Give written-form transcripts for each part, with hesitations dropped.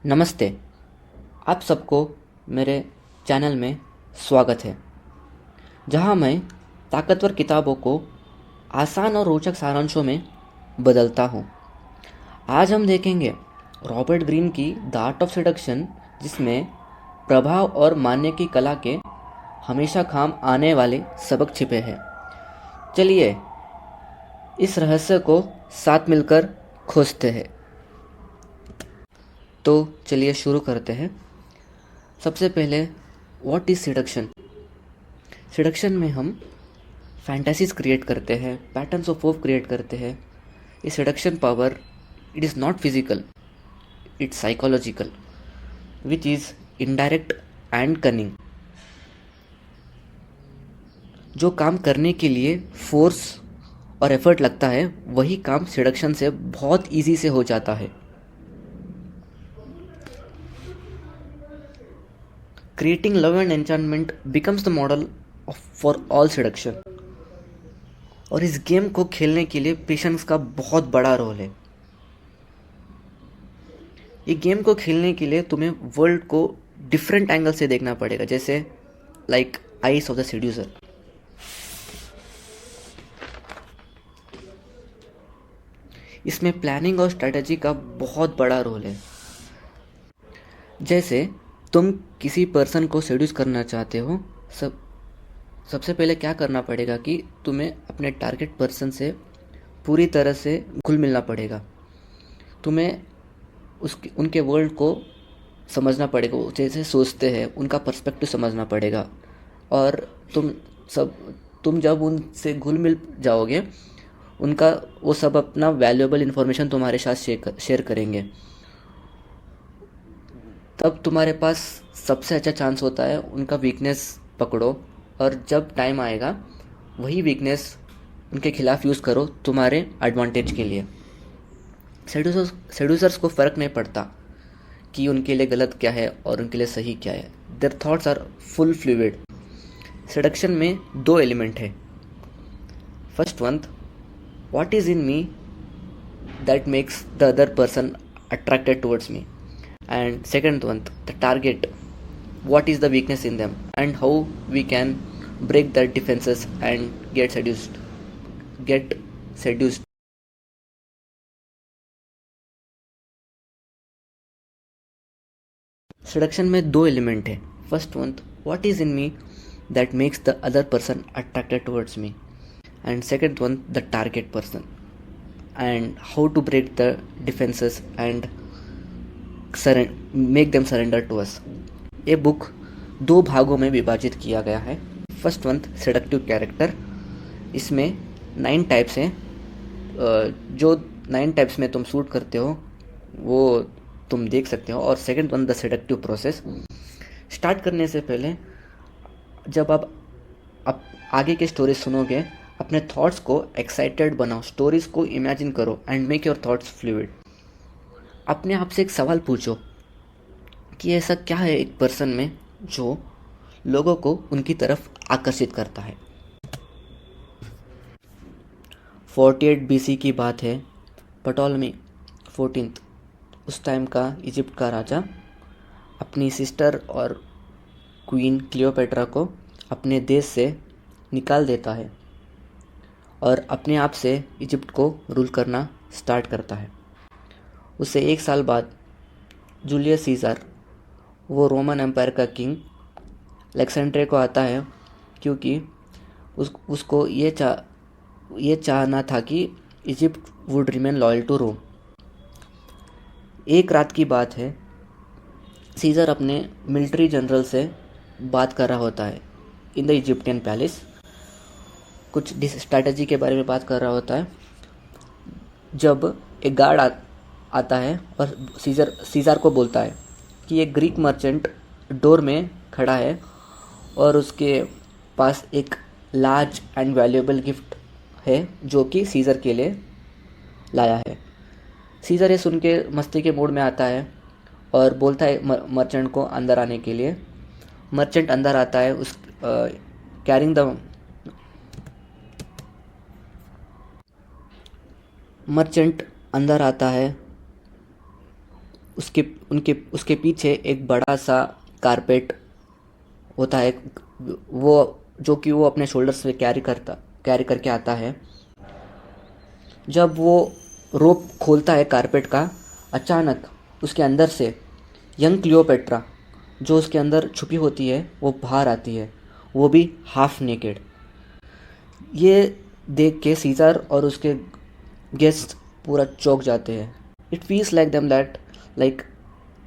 नमस्ते। आप सबको मेरे चैनल में स्वागत है, जहां मैं ताकतवर किताबों को आसान और रोचक सारांशों में बदलता हूं। आज हम देखेंगे रॉबर्ट ग्रीन की द आर्ट ऑफ सेडक्शन, जिसमें प्रभाव और मानने की कला के हमेशा काम आने वाले सबक छिपे हैं। चलिए इस रहस्य को साथ मिलकर खोजते हैं। तो चलिए शुरू करते हैं। सबसे पहले, व्हाट इज़ सिडक्शन? सिडक्शन में हम फैंटेसीज क्रिएट करते हैं, पैटर्न्स ऑफ होप क्रिएट करते हैं। ये seduction power, it is not physical, it's psychological, which is indirect and cunning. जो काम करने के लिए फोर्स और एफर्ट लगता है, वही काम सिडक्शन से बहुत इजी से हो जाता है। Creating love and enchantment becomes the model for all seduction. और इस गेम को खेलने के लिए पेशेंस का बहुत बड़ा रोल है। ये गेम को खेलने के लिए तुम्हें वर्ल्ड को डिफरेंट एंगल से देखना पड़ेगा, जैसे like eyes of the seducer. इसमें प्लानिंग और स्ट्रेटजी का बहुत बड़ा रोल है। जैसे तुम किसी पर्सन को सेड्यूस करना चाहते हो, सबसे पहले क्या करना पड़ेगा कि तुम्हें अपने टारगेट पर्सन से पूरी तरह से घुल मिलना पड़ेगा। तुम्हें उनके वर्ल्ड को समझना पड़ेगा, वो जैसे सोचते हैं उनका पर्सपेक्टिव समझना पड़ेगा। और तुम जब उनसे घुल मिल जाओगे, वो सब अपना वैल्यूएबल इन्फॉर्मेशन तुम्हारे साथ शेयर करेंगे। तब तुम्हारे पास सबसे अच्छा चांस होता है उनका वीकनेस पकड़ो, और जब टाइम आएगा वही वीकनेस उनके खिलाफ यूज़ करो तुम्हारे एडवांटेज के लिए। सेड्यूसर्स को फ़र्क नहीं पड़ता कि उनके लिए गलत क्या है और उनके लिए सही क्या है। Their thoughts are full fluid. Seduction में दो एलिमेंट है। First one, what is in me that makes the other person attracted towards me, and second one, the target, what is the weakness in them and how we can break their defenses and get seduced. Seduction में दो element है। First one, what is in me that makes the other person attracted towards me, and second one, the target person and how to break the defenses and make them surrender to us. ये book दो भागों में विभाजित किया गया है। First one, seductive character. इसमें 9 types हैं। जो 9 टाइप्स में तुम सूट करते हो वो तुम देख सकते हो। और second one, the seductive process. Start करने से पहले जब आप आगे की स्टोरी सुनोगे, अपने थॉट्स को एक्साइटेड बनाओ, स्टोरीज को इमेजिन करो and make your thoughts fluid. अपने आप से एक सवाल पूछो कि ऐसा क्या है एक पर्सन में जो लोगों को उनकी तरफ आकर्षित करता है। 48 BC की बात है। पटोलमी 14th, उस टाइम का इजिप्ट का राजा, अपनी सिस्टर और क्वीन क्लियोपेट्रा को अपने देश से निकाल देता है और अपने आप से इजिप्ट को रूल करना स्टार्ट करता है। उससे 1 साल बाद जूलियस सीज़र, वो रोमन एम्पायर का किंग, अलेक्जेंड्रिया को आता है, क्योंकि उसको ये चाहना था कि Egypt would remain loyal to Rome. एक रात की बात है, सीज़र अपने मिलिट्री जनरल से बात कर रहा होता है इन द इजिप्टियन पैलेस। कुछ स्ट्रैटेजी के बारे में बात कर रहा होता है, जब एक गार्ड आता है और सीज़र को बोलता है कि एक ग्रीक मर्चेंट डोर में खड़ा है और उसके पास एक लार्ज एंड वैल्यूएबल गिफ्ट है जो कि सीज़र के लिए लाया है। सीज़र ये सुन के मस्ती के मूड में आता है और बोलता है मर्चेंट को अंदर आने के लिए। मर्चेंट अंदर आता है, उस कैरिंग द मर्चेंट अंदर आता है उसके उनके उसके पीछे एक बड़ा सा कारपेट होता है, वो जो कि वो अपने शोल्डर्स पे कैरी करके आता है। जब वो रोप खोलता है कारपेट का, अचानक उसके अंदर से यंग क्लियोपेट्रा जो उसके अंदर छुपी होती है वो बाहर आती है, वो भी हाफ नेकेड। ये देख के सीज़र और उसके गेस्ट पूरा चौंक जाते हैं। It feels like them that like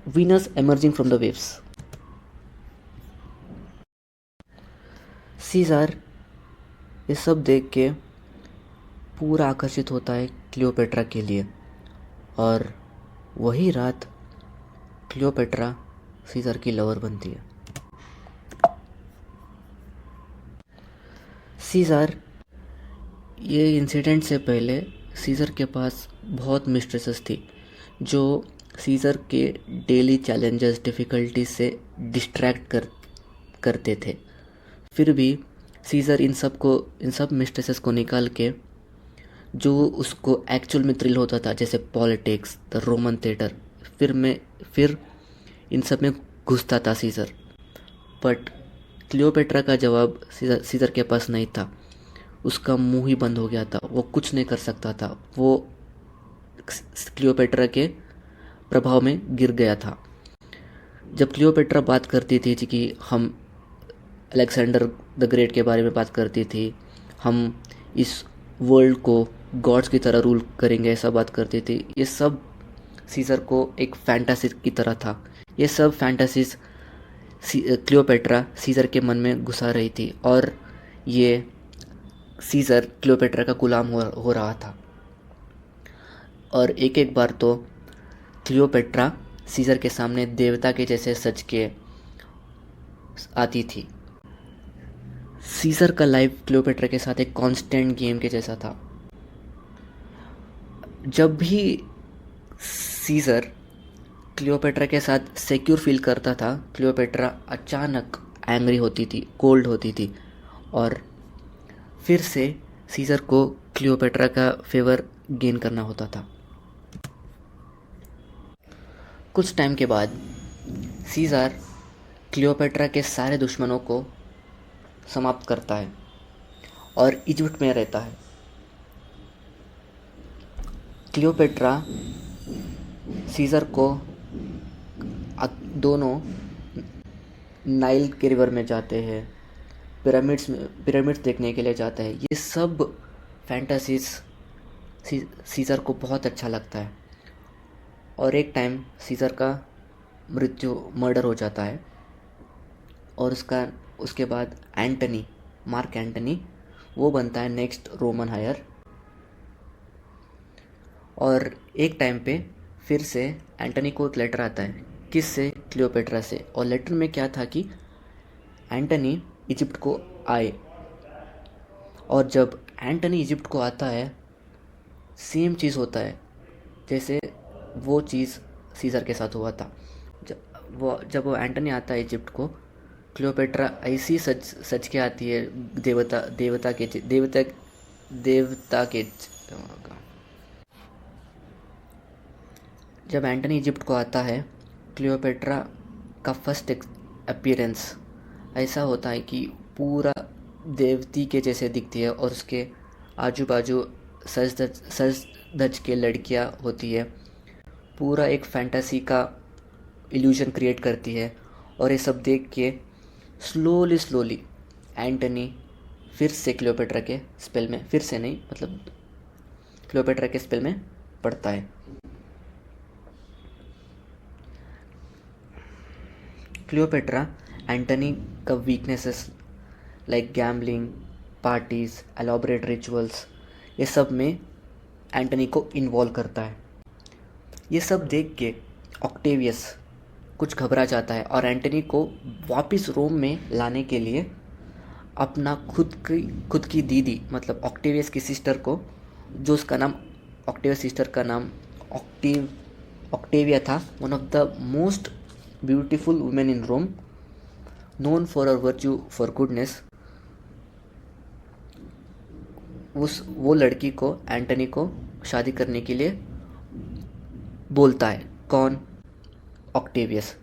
Venus emerging from the waves. Caesar ये सब देख के पूरा आकर्षित होता है क्लियोपेट्रा के लिए, और वही रात क्लियोपेट्रा सीज़र की लवर बनती है। सीज़र ये इंसिडेंट से पहले सीज़र के पास बहुत मिस्ट्रेसेस थी जो सीज़र के डेली चैलेंजेस डिफ़िकल्टी से डिस्ट्रैक्ट करते थे। फिर भी सीज़र इन सब मिस्ट्रेसेस को निकाल के जो उसको एक्चुअल में थ्रिल होता था, जैसे पॉलिटिक्स, द रोमन थिएटर, फिर इन सब में घुसता था सीज़र। बट क्लियोपेट्रा का जवाब सीज़र के पास नहीं था। उसका मुंह ही बंद हो गया था, वो कुछ नहीं कर सकता था। वो क्लियोपेट्रा के प्रभाव में गिर गया था। जब क्लियोपेट्रा बात करती थी कि हम अलेक्जेंडर द ग्रेट के बारे में बात करती थी, हम इस वर्ल्ड को गॉड्स की तरह रूल करेंगे, ऐसा बात करती थी, ये सब सीज़र को एक फैंटासी की तरह था। ये सब फैंटासीज क्लियोपेट्रा सीज़र के मन में घुसा रही थी, और ये सीज़र क्लियोपेट्रा का गुलाम हो रहा था। और एक एक बार तो क्लियोपेट्रा सीज़र के सामने देवता के जैसे सज के आती थी। सीज़र का लाइफ क्लियोपेट्रा के साथ एक कांस्टेंट गेम के जैसा था। जब भी सीज़र क्लियोपेट्रा के साथ सिक्योर फील करता था, क्लियोपेट्रा अचानक एंग्री होती थी, कोल्ड होती थी, और फिर से सीज़र को क्लियोपेट्रा का फेवर गेन करना होता था। कुछ टाइम के बाद सीज़र क्लियोपेट्रा के सारे दुश्मनों को समाप्त करता है और इजिप्ट में रहता है। क्लियोपेट्रा सीज़र को दोनों नाइल के रिवर में जाते हैं, पिरामिड्स देखने के लिए जाते हैं। ये सब फैंटासीज सीज़र को बहुत अच्छा लगता है। और एक टाइम सीज़र का मर्डर हो जाता है, और उसके बाद मार्क एंटनी वो बनता है नेक्स्ट रोमन हायर। और एक टाइम पे फिर से एंटनी को एक लेटर आता है, किससे? क्लियोपेट्रा से। और लेटर में क्या था कि एंटनी इजिप्ट को आए, और जब एंटनी इजिप्ट को आता है सेम चीज़ होता है जैसे वो चीज़ सीज़र के साथ हुआ था। जब वो एंटनी आता है इजिप्ट को, क्लियोपेट्रा ऐसी सच के आती है देवता के। जब एंटनी इजिप्ट को आता है, क्लियोपेट्रा का फर्स्ट अपीयरेंस ऐसा होता है कि पूरा देवती के जैसे दिखती है, और उसके आजू बाजू सज धज के लड़कियां होती है। पूरा एक फैंटेसी का इल्यूजन क्रिएट करती है। और ये सब देख के स्लोली एंटनी फिर से क्लियोपेट्रा के स्पेल में, फिर से नहीं मतलब क्लियोपेट्रा के स्पेल में पड़ता है। क्लियोपेट्रा एंटनी का weaknesses like gambling, parties, elaborate rituals, ये सब में एंटनी को इन्वॉल्व करता है। ये सब देख के ऑक्टेवियस कुछ घबरा जाता है, और एंटनी को वापस रोम में लाने के लिए अपना खुद की दीदी मतलब ऑक्टेवियस की सिस्टर को, जो उसका नाम ऑक्टेवियस सिस्टर का नाम ऑक्टेविया था, one of the most beautiful women in Rome, known for her virtue for goodness, वो लड़की को एंटनी को शादी करने के लिए बोलता है। कौन? ऑक्टेवियस।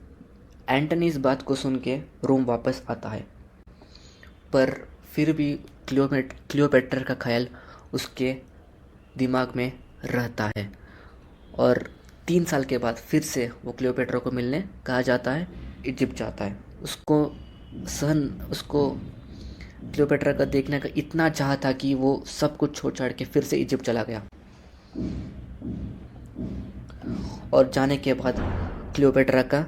एंटनी इस बात को सुन के रोम वापस आता है, पर फिर भी क्लियोपेट्रा का ख्याल उसके दिमाग में रहता है और 3 साल के बाद फिर से वो क्लियोपेट्रा को मिलने कहा जाता है, इजिप्ट जाता है। उसको क्लियोपेट्रा का देखने का इतना चाह था कि वो सब कुछ छोड़ छाड़ के फिर से इजिप्ट चला गया। और जाने के बाद क्लियोपेट्रा का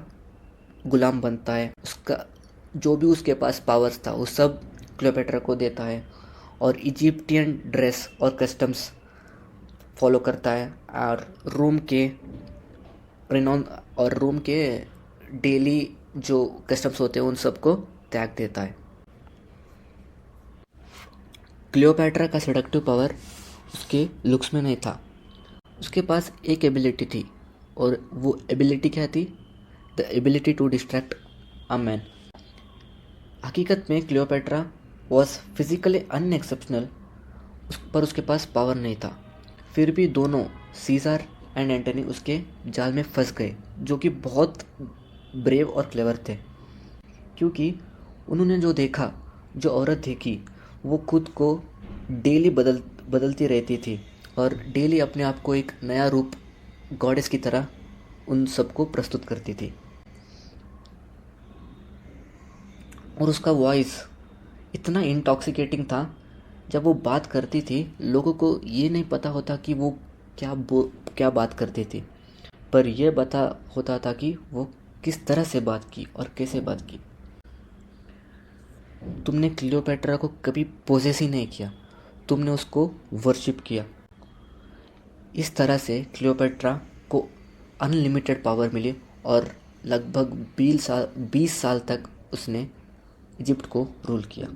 गुलाम बनता है। उसका जो भी उसके पास पावर्स था वो सब क्लियोपेट्रा को देता है और इजिप्टियन ड्रेस और कस्टम्स फॉलो करता है और रोम के डेली जो कस्टम्स होते हैं उन सबको त्याग देता है। क्लियोपेट्रा का सेडक्टिव पावर उसके लुक्स में नहीं था, उसके पास एक एबिलिटी थी और वो एबिलिटी क्या थी? The ability to distract a man. हकीकत में क्लियोपेट्रा वॉज फिजिकली अनएक्सेप्शनल, पर उसके पास पावर नहीं था। फिर भी दोनों सीज़र एंड एंटनी उसके जाल में फंस गए, जो कि बहुत ब्रेव और क्लेवर थे, क्योंकि उन्होंने जो देखा, जो औरत देखी, वो खुद को डेली बदलती रहती थी और डेली अपने आप को एक नया रूप गॉडेस की तरह उन सबको प्रस्तुत करती थी। और उसका वॉइस इतना इंटॉक्सिकेटिंग था, जब वो बात करती थी लोगों को ये नहीं पता होता कि वो क्या बात करती थी, पर यह पता होता था कि वो किस तरह से बात की और कैसे बात की। तुमने क्लियोपेट्रा को कभी पोजेस ही नहीं किया, तुमने उसको वर्शिप किया। इस तरह से क्लियोपेट्रा को अनलिमिटेड पावर मिली और लगभग 20 साल तक उसने इजिप्ट को रूल किया।